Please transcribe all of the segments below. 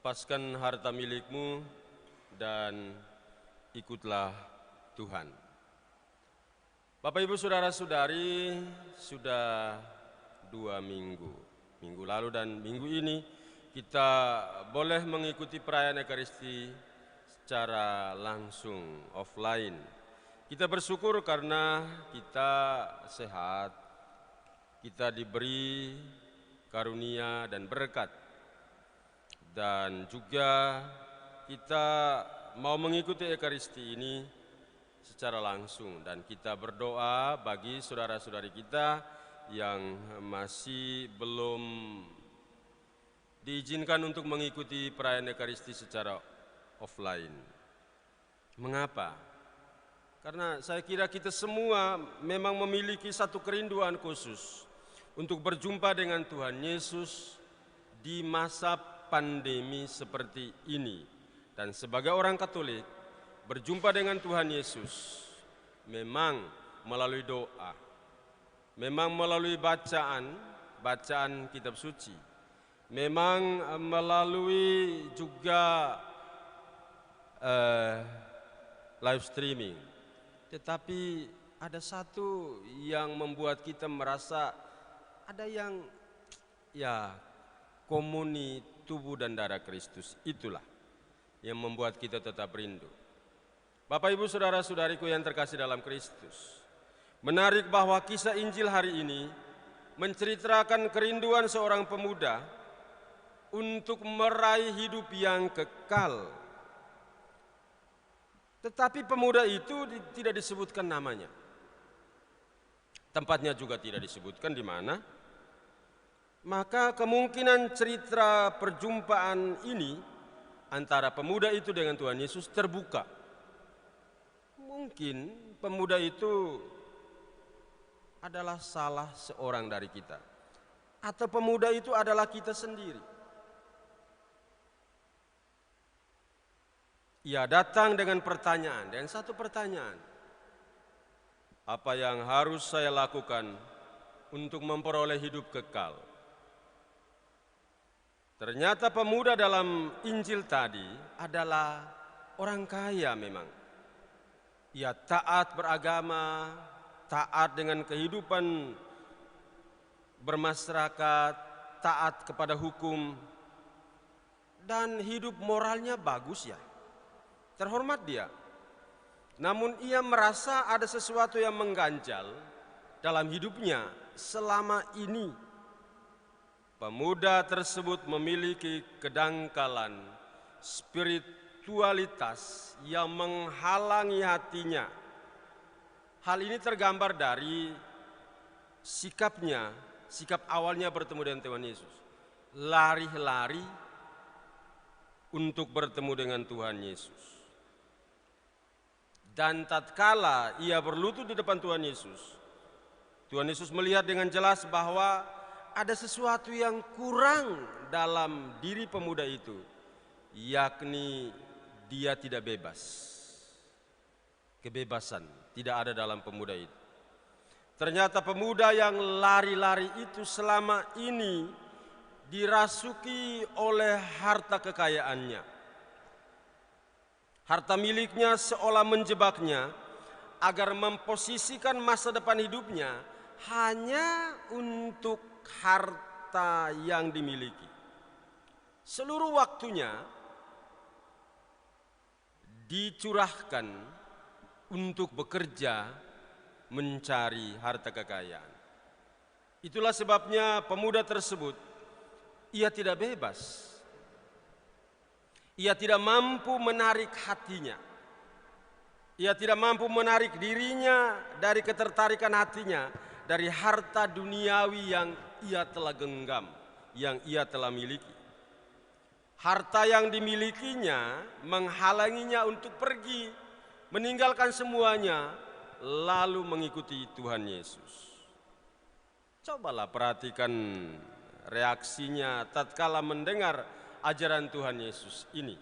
lepaskan harta milikmu dan ikutlah Tuhan. Bapak Ibu Saudara-saudari, sudah 2 minggu lalu dan minggu ini kita boleh mengikuti perayaan Ekaristi secara langsung, offline. Kita bersyukur karena kita sehat, kita diberi karunia dan berkat. Dan juga kita mau mengikuti Ekaristi ini secara langsung, dan kita berdoa bagi saudara-saudari kita yang masih belum diizinkan untuk mengikuti perayaan Ekaristi secara offline. Mengapa? Karena saya kira kita semua memang memiliki satu kerinduan khusus untuk berjumpa dengan Tuhan Yesus di masa pandemi seperti ini. Dan sebagai orang Katolik, berjumpa dengan Tuhan Yesus memang melalui doa, memang melalui bacaan kitab suci, memang melalui juga live streaming. Tetapi ada satu yang membuat kita merasa ada yang komuni tubuh dan darah Kristus, itulah yang membuat kita tetap rindu. Bapak Ibu Saudara-saudariku yang terkasih dalam Kristus, menarik bahwa kisah Injil hari ini menceritakan kerinduan seorang pemuda untuk meraih hidup yang kekal. Tetapi pemuda itu tidak disebutkan namanya. Tempatnya juga tidak disebutkan di mana. Maka kemungkinan cerita perjumpaan ini antara pemuda itu dengan Tuhan Yesus terbuka. Mungkin pemuda itu adalah salah seorang dari kita, atau pemuda itu adalah kita sendiri. Ia datang dengan pertanyaan, dan satu pertanyaan: apa yang harus saya lakukan untuk memperoleh hidup kekal? Ternyata pemuda dalam Injil tadi adalah orang kaya memang. Ia taat beragama, taat dengan kehidupan bermasyarakat, taat kepada hukum, dan hidup moralnya bagus ya. Terhormat dia. Namun ia merasa ada sesuatu yang mengganjal dalam hidupnya selama ini. Pemuda tersebut memiliki kedangkalan spiritualitas yang menghalangi hatinya. Hal ini tergambar dari sikapnya, sikap awalnya bertemu dengan Tuhan Yesus. Lari-lari untuk bertemu dengan Tuhan Yesus. Dan tatkala ia berlutut di depan Tuhan Yesus melihat dengan jelas bahwa ada sesuatu yang kurang dalam diri pemuda itu, yakni dia tidak bebas. Kebebasan tidak ada dalam pemuda itu. Ternyata pemuda yang lari-lari itu selama ini dirasuki oleh harta kekayaannya. Harta miliknya seolah menjebaknya agar memposisikan masa depan hidupnya hanya untuk harta yang dimiliki. Seluruh waktunya dicurahkan untuk bekerja mencari harta kekayaan. Itulah sebabnya pemuda tersebut, ia tidak bebas. Ia tidak mampu menarik hatinya. Ia tidak mampu menarik dirinya dari ketertarikan hatinya dari harta duniawi yang ia telah genggam, yang ia telah miliki. Harta yang dimilikinya menghalanginya untuk pergi, meninggalkan semuanya, lalu mengikuti Tuhan Yesus. Cobalah perhatikan reaksinya tatkala mendengar ajaran Tuhan Yesus ini.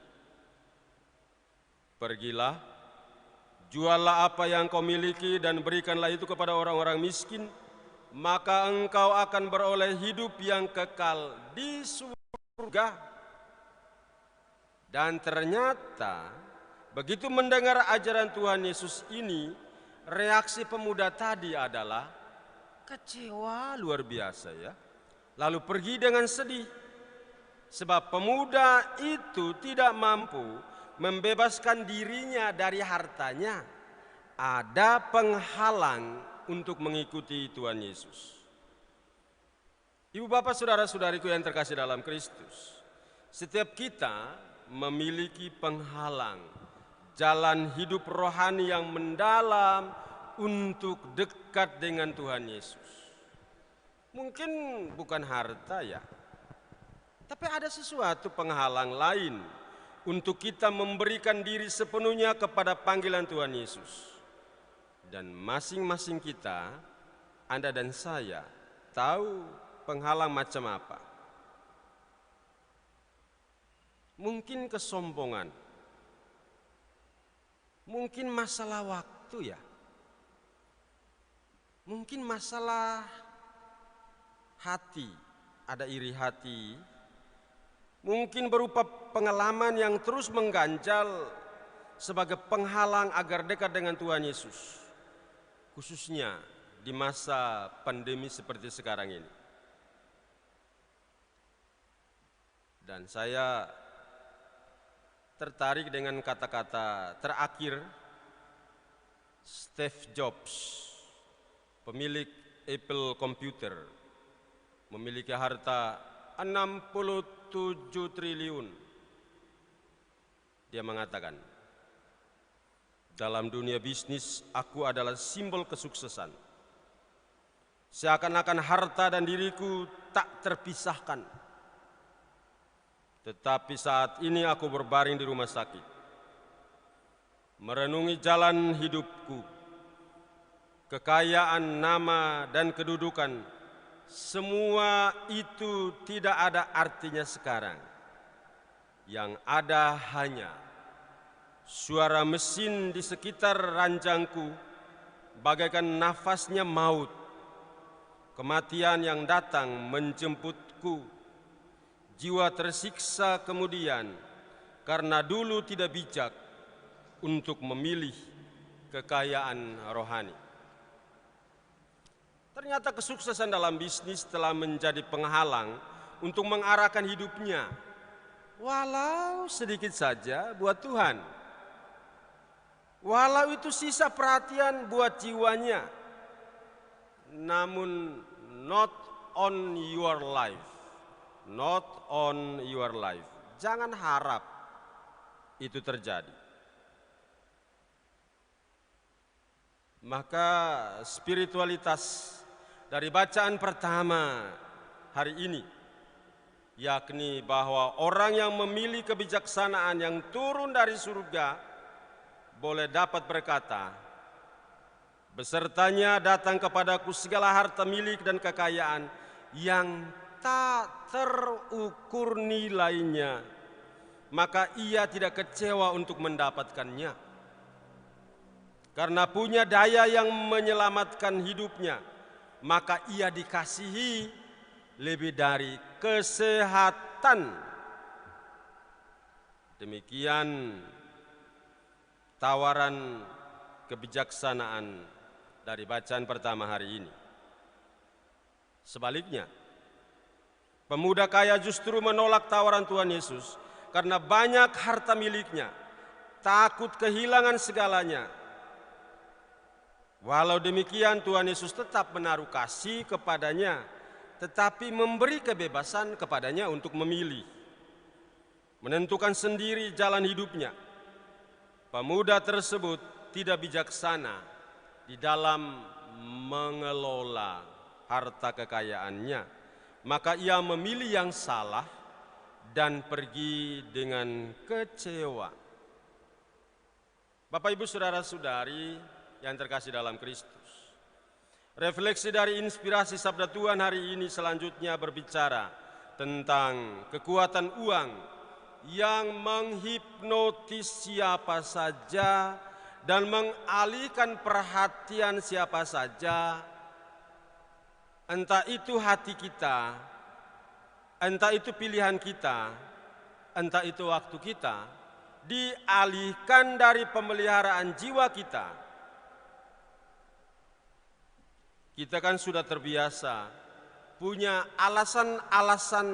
Pergilah, juallah apa yang kau miliki dan berikanlah itu kepada orang-orang miskin, maka engkau akan beroleh hidup yang kekal di surga. Dan ternyata begitu mendengar ajaran Tuhan Yesus ini, reaksi pemuda tadi adalah kecewa luar biasa ya. Lalu pergi dengan sedih, sebab pemuda itu tidak mampu membebaskan dirinya dari hartanya. Ada penghalang untuk mengikuti Tuhan Yesus. Ibu bapak saudara-saudariku yang terkasih dalam Kristus, setiap kita memiliki penghalang jalan hidup rohani yang mendalam untuk dekat dengan Tuhan Yesus. Mungkin bukan harta ya, tapi ada sesuatu penghalang lain untuk kita memberikan diri sepenuhnya kepada panggilan Tuhan Yesus. Dan masing-masing kita, Anda dan saya, tahu penghalang macam apa. Mungkin kesombongan, mungkin masalah waktu ya, mungkin masalah hati, ada iri hati, mungkin berupa pengalaman yang terus mengganjal sebagai penghalang agar dekat dengan Tuhan Yesus, khususnya di masa pandemi seperti sekarang ini. Dan saya tertarik dengan kata-kata terakhir Steve Jobs, pemilik Apple Computer, memiliki harta 67 triliun. Dia mengatakan, dalam dunia bisnis aku adalah simbol kesuksesan. Seakan-akan harta dan diriku tak terpisahkan. Tetapi saat ini aku berbaring di rumah sakit, merenungi jalan hidupku, kekayaan, nama, dan kedudukan, semua itu tidak ada artinya sekarang. Yang ada hanya suara mesin di sekitar ranjangku, bagaikan nafasnya maut, kematian yang datang menjemputku. Jiwa tersiksa kemudian karena dulu tidak bijak untuk memilih kekayaan rohani. Ternyata kesuksesan dalam bisnis telah menjadi penghalang untuk mengarahkan hidupnya, walau sedikit saja buat Tuhan. Walau itu sisa perhatian buat jiwanya, namun not on your life. Not on your life. Jangan harap itu terjadi. Maka spiritualitas dari bacaan pertama hari ini, yakni bahwa orang yang memilih kebijaksanaan yang turun dari surga boleh dapat berkata, besertanya datang kepadaku segala harta milik dan kekayaan yang tak terukur nilainya, maka ia tidak kecewa untuk mendapatkannya. Karena punya daya yang menyelamatkan hidupnya, maka ia dikasihi lebih dari kesehatan. Demikian tawaran kebijaksanaan dari bacaan pertama hari ini. Sebaliknya, pemuda kaya justru menolak tawaran Tuhan Yesus karena banyak harta miliknya, takut kehilangan segalanya. Walau demikian Tuhan Yesus tetap menaruh kasih kepadanya, tetapi memberi kebebasan kepadanya untuk memilih, menentukan sendiri jalan hidupnya. Pemuda tersebut tidak bijaksana di dalam mengelola harta kekayaannya, maka ia memilih yang salah dan pergi dengan kecewa. Bapak, Ibu, saudara-saudari yang terkasih dalam Kristus, refleksi dari inspirasi sabda Tuhan hari ini selanjutnya berbicara tentang kekuatan uang yang menghipnotis siapa saja dan mengalihkan perhatian siapa saja. Entah itu hati kita, entah itu pilihan kita, entah itu waktu kita, dialihkan dari pemeliharaan jiwa kita. Kita kan sudah terbiasa punya alasan-alasan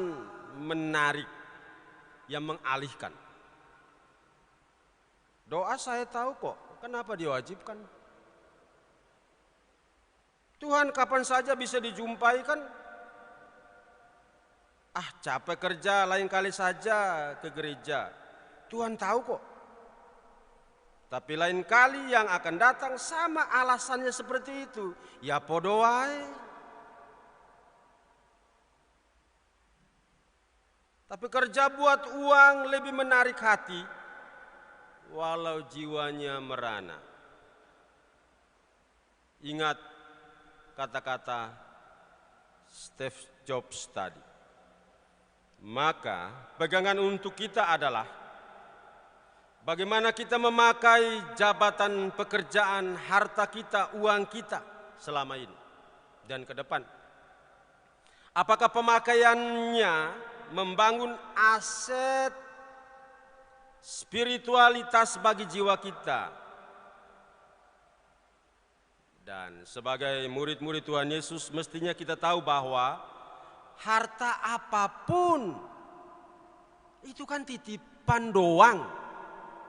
menarik yang mengalihkan. Doa saya tahu kok, kenapa diwajibkan? Tuhan kapan saja bisa dijumpai kan? Capek kerja, lain kali saja ke gereja. Tuhan tahu kok. Tapi lain kali yang akan datang sama alasannya seperti itu. Ya podo wae. Tapi kerja buat uang lebih menarik hati, walau jiwanya merana. Ingat kata-kata Steve Jobs tadi. Maka pegangan untuk kita adalah bagaimana kita memakai jabatan, pekerjaan, harta kita, uang kita selama ini dan ke depan. Apakah pemakaiannya membangun aset spiritualitas bagi jiwa kita? Dan sebagai murid-murid Tuhan Yesus mestinya kita tahu bahwa harta apapun itu kan titipan doang.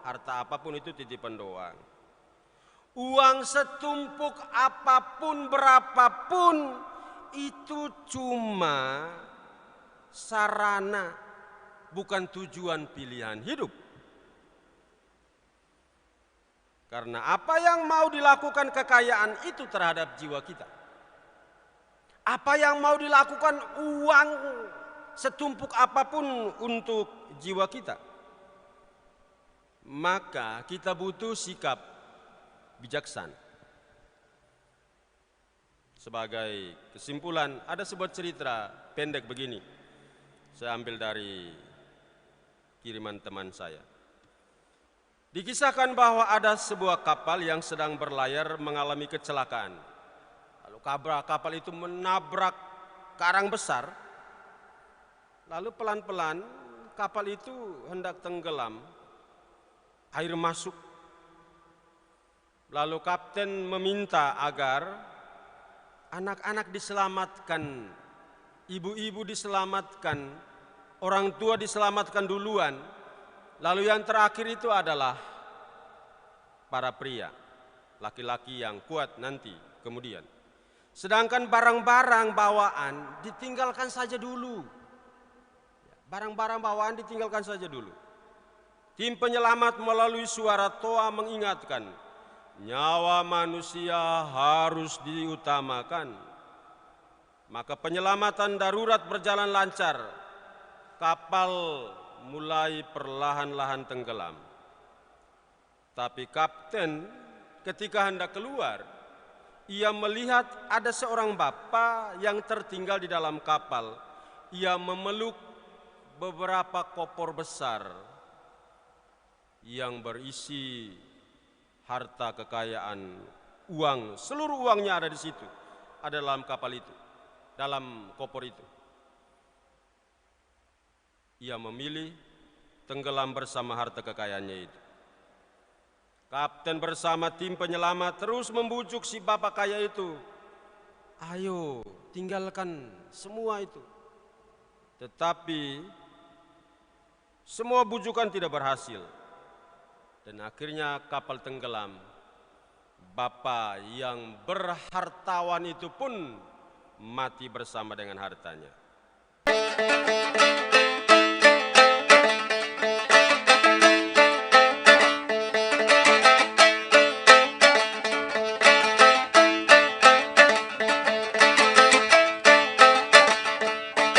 Harta apapun itu titipan doang. Uang setumpuk apapun, berapapun, itu cuma sarana, bukan tujuan pilihan hidup. Karena apa yang mau dilakukan kekayaan itu terhadap jiwa kita. Apa yang mau dilakukan uang setumpuk apapun untuk jiwa kita. Maka kita butuh sikap bijaksana. Sebagai kesimpulan, ada sebuah cerita pendek begini. Saya ambil dari kiriman teman saya. Dikisahkan bahwa ada sebuah kapal yang sedang berlayar mengalami kecelakaan. Lalu kapal itu menabrak karang besar. Lalu pelan-pelan kapal itu hendak tenggelam. Air masuk. Lalu kapten meminta agar anak-anak diselamatkan, ibu-ibu diselamatkan, orang tua diselamatkan duluan. Lalu yang terakhir itu adalah para pria, laki-laki yang kuat nanti kemudian. Sedangkan barang-barang bawaan ditinggalkan saja dulu. Barang-barang bawaan ditinggalkan saja dulu. Tim penyelamat melalui suara toa mengingatkan, nyawa manusia harus diutamakan. Maka penyelamatan darurat berjalan lancar. Kapal mulai perlahan-lahan tenggelam. Tapi kapten ketika hendak keluar, ia melihat ada seorang bapa yang tertinggal di dalam kapal. Ia memeluk beberapa koper besar yang berisi harta kekayaan, uang, seluruh uangnya ada di situ, ada dalam kapal itu, dalam koper itu. Ia memilih tenggelam bersama harta kekayaannya itu. Kapten bersama tim penyelamat terus membujuk si bapak kaya itu. Ayo, tinggalkan semua itu. Tetapi semua bujukan tidak berhasil. Dan akhirnya kapal tenggelam. Bapak yang berhartawan itu pun mati bersama dengan hartanya.